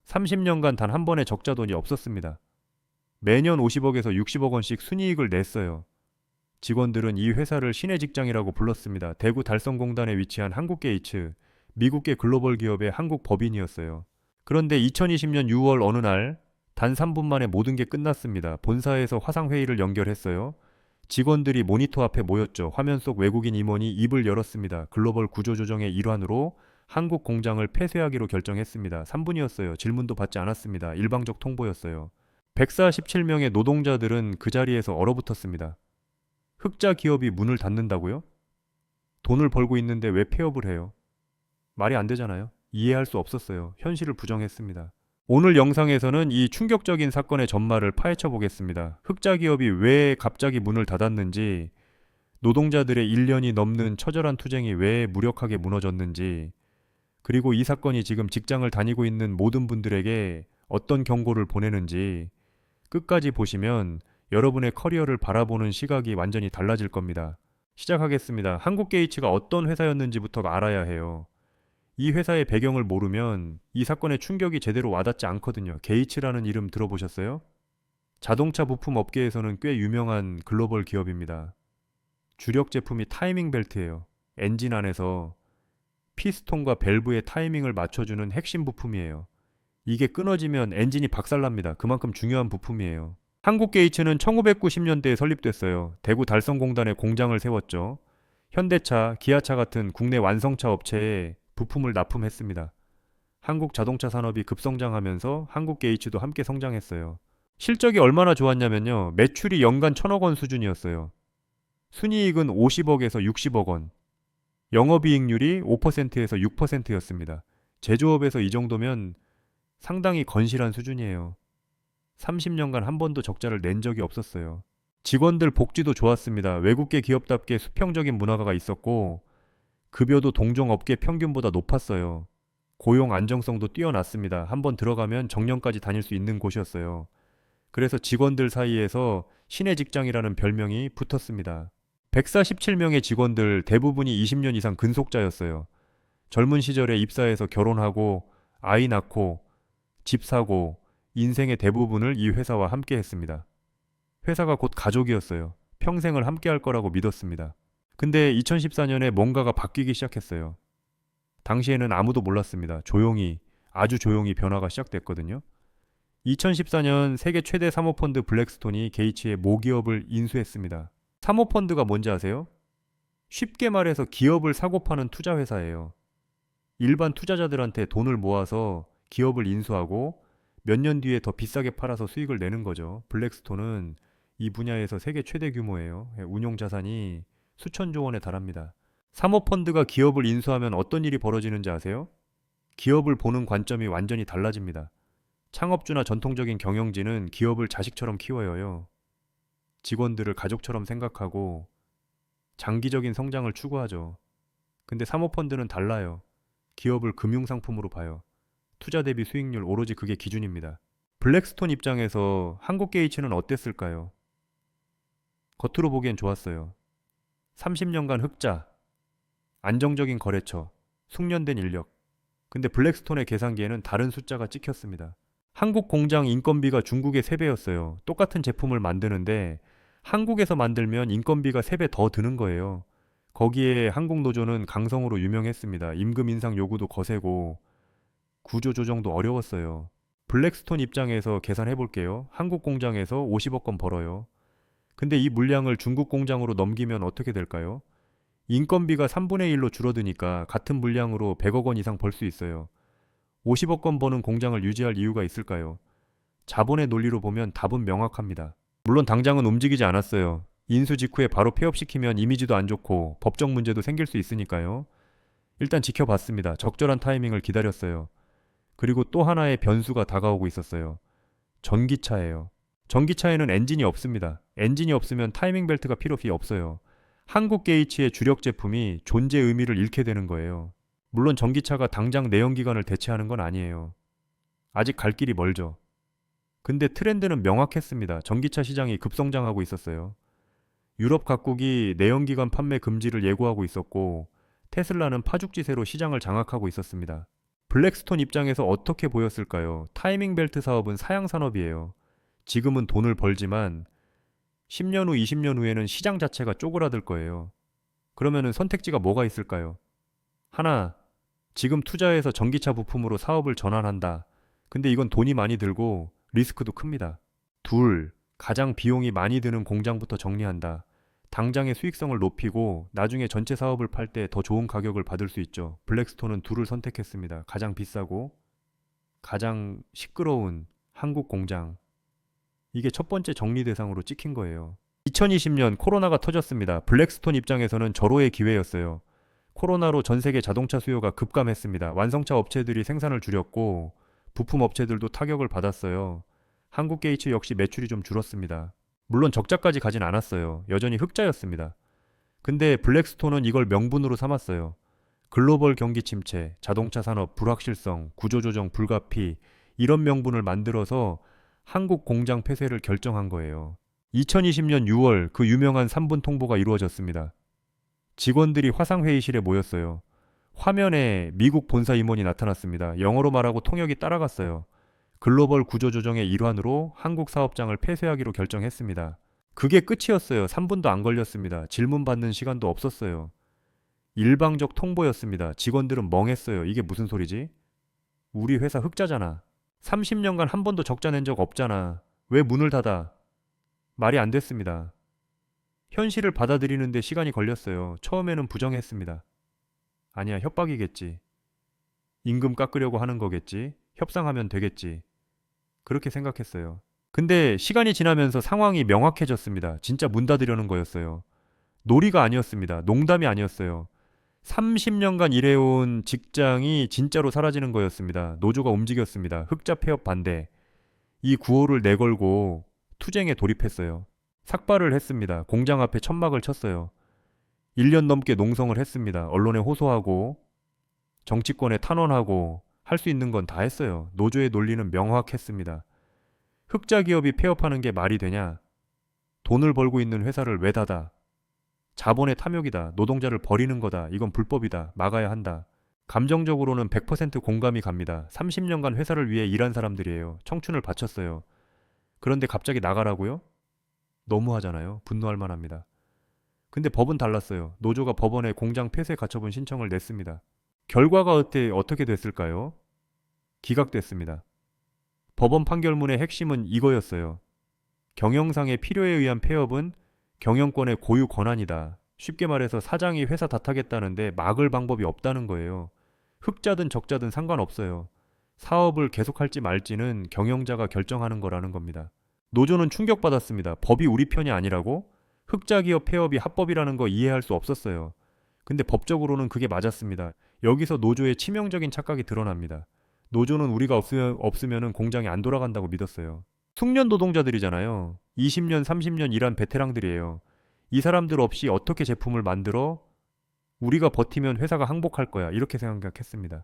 30년간 단 한 번의 적자 돈이 없었습니다. 매년 50억에서 60억 원씩 순이익을 냈어요. 직원들은 이 회사를 신의 직장이라고 불렀습니다. 대구 달성공단에 위치한 한국게이츠, 미국계 글로벌 기업의 한국 법인이었어요. 그런데 2020년 6월 어느 날 단 3분 만에 모든 게 끝났습니다. 본사에서 화상회의를 연결했어요. 직원들이 모니터 앞에 모였죠. 화면 속 외국인 임원이 입을 열었습니다. 글로벌 구조조정의 일환으로 한국 공장을 폐쇄하기로 결정했습니다. 3분이었어요. 질문도 받지 않았습니다. 일방적 통보였어요. 147명의 노동자들은 그 자리에서 얼어붙었습니다. 흑자 기업이 문을 닫는다고요? 돈을 벌고 있는데 왜 폐업을 해요? 말이 안 되잖아요. 이해할 수 없었어요. 현실을 부정했습니다. 오늘 영상에서는 이 충격적인 사건의 전말을 파헤쳐 보겠습니다. 흑자 기업이 왜 갑자기 문을 닫았는지, 노동자들의 1년이 넘는 처절한 투쟁이 왜 무력하게 무너졌는지, 그리고 이 사건이 지금 직장을 다니고 있는 모든 분들에게 어떤 경고를 보내는지 끝까지 보시면 여러분의 커리어를 바라보는 시각이 완전히 달라질 겁니다. 시작하겠습니다. 한국게이츠가 어떤 회사였는지부터 알아야 해요. 이 회사의 배경을 모르면 이 사건의 충격이 제대로 와닿지 않거든요. 게이츠라는 이름 들어보셨어요? 자동차 부품 업계에서는 꽤 유명한 글로벌 기업입니다. 주력 제품이 타이밍 벨트예요. 엔진 안에서 피스톤과 밸브의 타이밍을 맞춰주는 핵심 부품이에요. 이게 끊어지면 엔진이 박살납니다. 그만큼 중요한 부품이에요. 한국게이츠는 1990년대에 설립됐어요. 대구 달성공단에 공장을 세웠죠. 현대차, 기아차 같은 국내 완성차 업체에 부품을 납품했습니다. 한국 자동차 산업이 급성장하면서 한국게이츠도 함께 성장했어요. 실적이 얼마나 좋았냐면요. 매출이 연간 1,000억 원 수준이었어요. 순이익은 50억에서 60억 원. 영업이익률이 5%에서 6%였습니다. 제조업에서 이 정도면 상당히 건실한 수준이에요. 30년간 한 번도 적자를 낸 적이 없었어요. 직원들 복지도 좋았습니다. 외국계 기업답게 수평적인 문화가 있었고 급여도 동종업계 평균보다 높았어요. 고용 안정성도 뛰어났습니다. 한번 들어가면 정년까지 다닐 수 있는 곳이었어요. 그래서 직원들 사이에서 신의 직장이라는 별명이 붙었습니다. 147명의 직원들 대부분이 20년 이상 근속자였어요. 젊은 시절에 입사해서 결혼하고 아이 낳고 집 사고 인생의 대부분을 이 회사와 함께 했습니다. 회사가 곧 가족이었어요. 평생을 함께 할 거라고 믿었습니다. 근데 2014년에 뭔가가 바뀌기 시작했어요. 당시에는 아무도 몰랐습니다. 조용히, 아주 조용히 변화가 시작됐거든요. 2014년 세계 최대 사모펀드 블랙스톤이 게이츠의 모기업을 인수했습니다. 사모펀드가 뭔지 아세요? 쉽게 말해서 기업을 사고 파는 투자회사예요. 일반 투자자들한테 돈을 모아서 기업을 인수하고 몇 년 뒤에 더 비싸게 팔아서 수익을 내는 거죠. 블랙스톤은 이 분야에서 세계 최대 규모예요. 운용 자산이 수천조 원에 달합니다. 사모펀드가 기업을 인수하면 어떤 일이 벌어지는지 아세요? 기업을 보는 관점이 완전히 달라집니다. 창업주나 전통적인 경영진은 기업을 자식처럼 키워요. 직원들을 가족처럼 생각하고 장기적인 성장을 추구하죠. 근데 사모펀드는 달라요. 기업을 금융상품으로 봐요. 투자 대비 수익률 오로지 그게 기준입니다. 블랙스톤 입장에서 한국게이츠는 어땠을까요? 겉으로 보기엔 좋았어요. 30년간 흑자, 안정적인 거래처, 숙련된 인력. 근데 블랙스톤의 계산기에는 다른 숫자가 찍혔습니다. 한국 공장 인건비가 중국의 3배였어요. 똑같은 제품을 만드는데 한국에서 만들면 인건비가 3배 더 드는 거예요. 거기에 한국 노조는 강성으로 유명했습니다. 임금 인상 요구도 거세고 구조 조정도 어려웠어요. 블랙스톤 입장에서 계산해 볼게요. 한국 공장에서 50억 건 벌어요. 근데 이 물량을 중국 공장으로 넘기면 어떻게 될까요? 인건비가 3분의 1로 줄어드니까 같은 물량으로 100억 원 이상 벌 수 있어요. 50억 건 버는 공장을 유지할 이유가 있을까요? 자본의 논리로 보면 답은 명확합니다. 물론 당장은 움직이지 않았어요. 인수 직후에 바로 폐업시키면 이미지도 안 좋고 법적 문제도 생길 수 있으니까요. 일단 지켜봤습니다. 적절한 타이밍을 기다렸어요. 그리고 또 하나의 변수가 다가오고 있었어요. 전기차예요. 전기차에는 엔진이 없습니다. 엔진이 없으면 타이밍 벨트가 필요 없어요. 한국 게이츠의 주력 제품이 존재 의미를 잃게 되는 거예요. 물론 전기차가 당장 내연기관을 대체하는 건 아니에요. 아직 갈 길이 멀죠. 근데 트렌드는 명확했습니다. 전기차 시장이 급성장하고 있었어요. 유럽 각국이 내연기관 판매 금지를 예고하고 있었고 테슬라는 파죽지세로 시장을 장악하고 있었습니다. 블랙스톤 입장에서 어떻게 보였을까요? 타이밍 벨트 사업은 사양 산업이에요. 지금은 돈을 벌지만 10년 후, 20년 후에는 시장 자체가 쪼그라들 거예요. 그러면은 선택지가 뭐가 있을까요? 하나, 지금 투자해서 전기차 부품으로 사업을 전환한다. 근데 이건 돈이 많이 들고 리스크도 큽니다. 둘, 가장 비용이 많이 드는 공장부터 정리한다. 당장의 수익성을 높이고 나중에 전체 사업을 팔 때 더 좋은 가격을 받을 수 있죠. 블랙스톤은 둘을 선택했습니다. 가장 비싸고 가장 시끄러운 한국 공장. 이게 첫 번째 정리 대상으로 찍힌 거예요. 2020년 코로나가 터졌습니다. 블랙스톤 입장에서는 절호의 기회였어요. 코로나로 전 세계 자동차 수요가 급감했습니다. 완성차 업체들이 생산을 줄였고 부품 업체들도 타격을 받았어요. 한국 게이츠 역시 매출이 좀 줄었습니다. 물론 적자까지 가진 않았어요. 여전히 흑자였습니다. 근데 블랙스톤은 이걸 명분으로 삼았어요. 글로벌 경기 침체, 자동차 산업 불확실성, 구조조정 불가피 이런 명분을 만들어서 한국 공장 폐쇄를 결정한 거예요. 2020년 6월 그 유명한 3분 통보가 이루어졌습니다. 직원들이 화상회의실에 모였어요. 화면에 미국 본사 임원이 나타났습니다. 영어로 말하고 통역이 따라갔어요. 글로벌 구조조정의 일환으로 한국 사업장을 폐쇄하기로 결정했습니다. 그게 끝이었어요. 3분도 안 걸렸습니다. 질문 받는 시간도 없었어요. 일방적 통보였습니다. 직원들은 멍했어요. 이게 무슨 소리지? 우리 회사 흑자잖아. 30년간 한 번도 적자 낸 적 없잖아. 왜 문을 닫아? 말이 안 됐습니다. 현실을 받아들이는데 시간이 걸렸어요. 처음에는 부정했습니다. 아니야, 협박이겠지. 임금 깎으려고 하는 거겠지. 협상하면 되겠지. 그렇게 생각했어요. 근데 시간이 지나면서 상황이 명확해졌습니다. 진짜 문 닫으려는 거였어요. 놀이가 아니었습니다. 농담이 아니었어요. 30년간 일해온 직장이 진짜로 사라지는 거였습니다. 노조가 움직였습니다. 흑자 폐업 반대. 이 구호를 내걸고 투쟁에 돌입했어요. 삭발을 했습니다. 공장 앞에 천막을 쳤어요. 1년 넘게 농성을 했습니다. 언론에 호소하고 정치권에 탄원하고 할 수 있는 건 다 했어요. 노조의 논리는 명확했습니다. 흑자 기업이 폐업하는 게 말이 되냐? 돈을 벌고 있는 회사를 왜 닫아? 자본의 탐욕이다. 노동자를 버리는 거다. 이건 불법이다. 막아야 한다. 감정적으로는 100% 공감이 갑니다. 30년간 회사를 위해 일한 사람들이에요. 청춘을 바쳤어요. 그런데 갑자기 나가라고요? 너무하잖아요. 분노할 만합니다. 근데 법은 달랐어요. 노조가 법원에 공장 폐쇄 가처분 신청을 냈습니다. 결과가 어떻게 됐을까요? 기각됐습니다. 법원 판결문의 핵심은 이거였어요. 경영상의 필요에 의한 폐업은 경영권의 고유 권한이다. 쉽게 말해서 사장이 회사 탓하겠다는데 막을 방법이 없다는 거예요. 흑자든 적자든 상관없어요. 사업을 계속할지 말지는 경영자가 결정하는 거라는 겁니다. 노조는 충격받았습니다. 법이 우리 편이 아니라고? 흑자 기업 폐업이 합법이라는 거 이해할 수 없었어요. 근데 법적으로는 그게 맞았습니다. 여기서 노조의 치명적인 착각이 드러납니다. 노조는 우리가 없으면 공장이 안 돌아간다고 믿었어요. 숙련 노동자들이잖아요. 20년, 30년 일한 베테랑들이에요. 이 사람들 없이 어떻게 제품을 만들어? 우리가 버티면 회사가 항복할 거야. 이렇게 생각했습니다.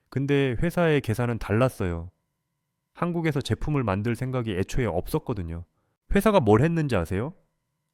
근데 회사의 계산은 달랐어요. 한국에서 제품을 만들 생각이 애초에 없었거든요. 회사가 뭘 했는지 아세요?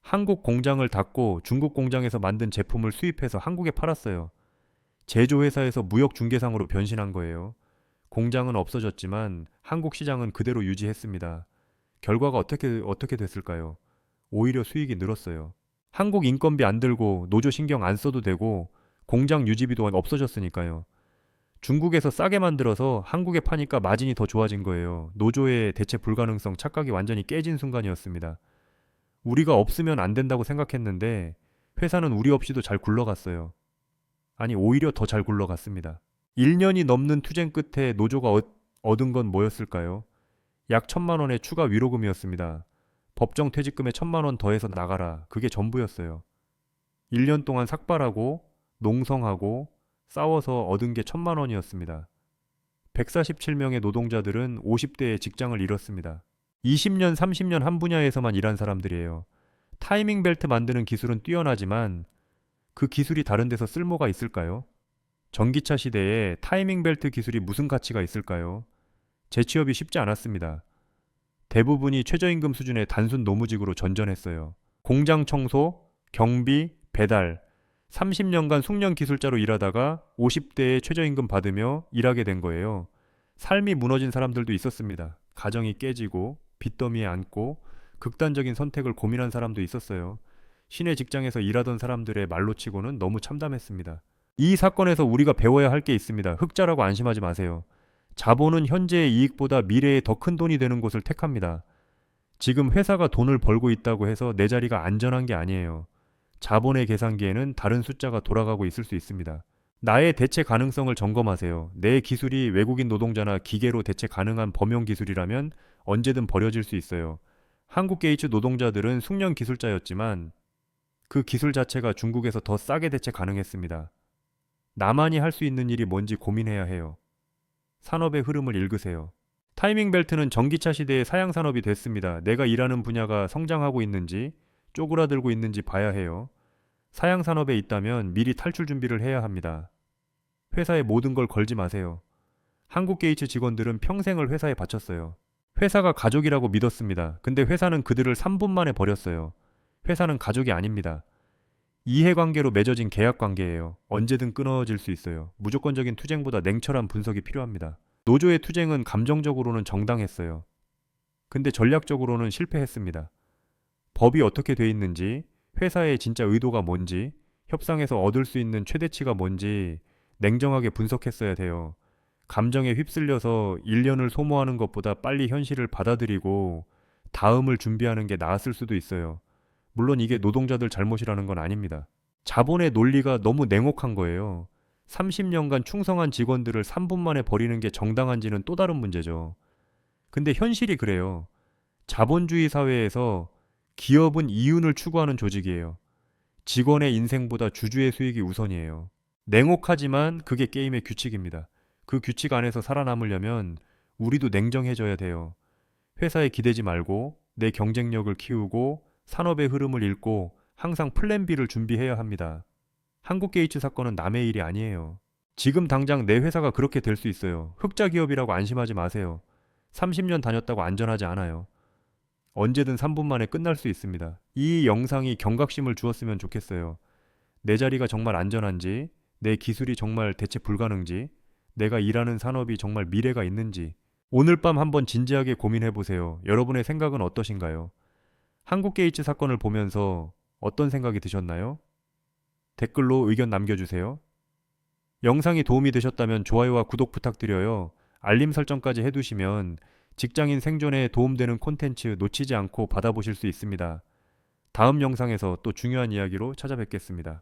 한국 공장을 닫고 중국 공장에서 만든 제품을 수입해서 한국에 팔았어요. 제조회사에서 무역중개상으로 변신한 거예요. 공장은 없어졌지만 한국 시장은 그대로 유지했습니다. 결과가 어떻게 됐을까요? 오히려 수익이 늘었어요. 한국 인건비 안 들고 노조 신경 안 써도 되고 공장 유지비도 없어졌으니까요. 중국에서 싸게 만들어서 한국에 파니까 마진이 더 좋아진 거예요. 노조의 대체 불가능성 착각이 완전히 깨진 순간이었습니다. 우리가 없으면 안 된다고 생각했는데 회사는 우리 없이도 잘 굴러갔어요. 아니, 오히려 더 잘 굴러갔습니다. 1년이 넘는 투쟁 끝에 노조가 얻은 건 뭐였을까요? 약 1,000만 원의 추가 위로금이었습니다. 법정 퇴직금에 1,000만 원 더해서 나가라. 그게 전부였어요. 1년 동안 삭발하고 농성하고 싸워서 얻은 게 1,000만 원이었습니다. 147명의 노동자들은 50대에 직장을 잃었습니다. 20년, 30년 한 분야에서만 일한 사람들이에요. 타이밍 벨트 만드는 기술은 뛰어나지만 그 기술이 다른 데서 쓸모가 있을까요? 전기차 시대에 타이밍 벨트 기술이 무슨 가치가 있을까요? 재취업이 쉽지 않았습니다. 대부분이 최저임금 수준의 단순 노무직으로 전전했어요. 공장 청소, 경비, 배달, 30년간 숙련 기술자로 일하다가 50대에 최저임금 받으며 일하게 된 거예요. 삶이 무너진 사람들도 있었습니다. 가정이 깨지고 빚더미에 앉고 극단적인 선택을 고민한 사람도 있었어요. 시내 직장에서 일하던 사람들의 말로 치고는 너무 참담했습니다. 이 사건에서 우리가 배워야 할 게 있습니다. 흑자라고 안심하지 마세요. 자본은 현재의 이익보다 미래에 더 큰 돈이 되는 곳을 택합니다. 지금 회사가 돈을 벌고 있다고 해서 내 자리가 안전한 게 아니에요. 자본의 계산기에는 다른 숫자가 돌아가고 있을 수 있습니다. 나의 대체 가능성을 점검하세요. 내 기술이 외국인 노동자나 기계로 대체 가능한 범용 기술이라면 언제든 버려질 수 있어요. 한국 게이츠 노동자들은 숙련 기술자였지만 그 기술 자체가 중국에서 더 싸게 대체 가능했습니다. 나만이 할 수 있는 일이 뭔지 고민해야 해요. 산업의 흐름을 읽으세요. 타이밍 벨트는 전기차 시대의 사양 산업이 됐습니다. 내가 일하는 분야가 성장하고 있는지 쪼그라들고 있는지 봐야 해요. 사양 산업에 있다면 미리 탈출 준비를 해야 합니다. 회사에 모든 걸 걸지 마세요. 한국 게이츠 직원들은 평생을 회사에 바쳤어요. 회사가 가족이라고 믿었습니다. 근데 회사는 그들을 3분 만에 버렸어요. 회사는 가족이 아닙니다. 이해관계로 맺어진 계약관계예요. 언제든 끊어질 수 있어요. 무조건적인 투쟁보다 냉철한 분석이 필요합니다. 노조의 투쟁은 감정적으로는 정당했어요. 근데 전략적으로는 실패했습니다. 법이 어떻게 돼 있는지, 회사의 진짜 의도가 뭔지, 협상에서 얻을 수 있는 최대치가 뭔지 냉정하게 분석했어야 돼요. 감정에 휩쓸려서 1년을 소모하는 것보다 빨리 현실을 받아들이고 다음을 준비하는 게 나았을 수도 있어요. 물론 이게 노동자들 잘못이라는 건 아닙니다. 자본의 논리가 너무 냉혹한 거예요. 30년간 충성한 직원들을 3분 만에 버리는 게 정당한지는 또 다른 문제죠. 근데 현실이 그래요. 자본주의 사회에서 기업은 이윤을 추구하는 조직이에요. 직원의 인생보다 주주의 수익이 우선이에요. 냉혹하지만 그게 게임의 규칙입니다. 그 규칙 안에서 살아남으려면 우리도 냉정해져야 돼요. 회사에 기대지 말고 내 경쟁력을 키우고 산업의 흐름을 읽고 항상 플랜 B를 준비해야 합니다. 한국 게이츠 사건은 남의 일이 아니에요. 지금 당장 내 회사가 그렇게 될 수 있어요. 흑자 기업이라고 안심하지 마세요. 30년 다녔다고 안전하지 않아요. 언제든 3분 만에 끝날 수 있습니다. 이 영상이 경각심을 주었으면 좋겠어요. 내 자리가 정말 안전한지, 내 기술이 정말 대체 불가능지, 내가 일하는 산업이 정말 미래가 있는지 오늘 밤 한번 진지하게 고민해 보세요. 여러분의 생각은 어떠신가요? 한국 게이츠 사건을 보면서 어떤 생각이 드셨나요? 댓글로 의견 남겨주세요. 영상이 도움이 되셨다면 좋아요와 구독 부탁드려요. 알림 설정까지 해두시면 직장인 생존에 도움되는 콘텐츠 놓치지 않고 받아보실 수 있습니다. 다음 영상에서 또 중요한 이야기로 찾아뵙겠습니다.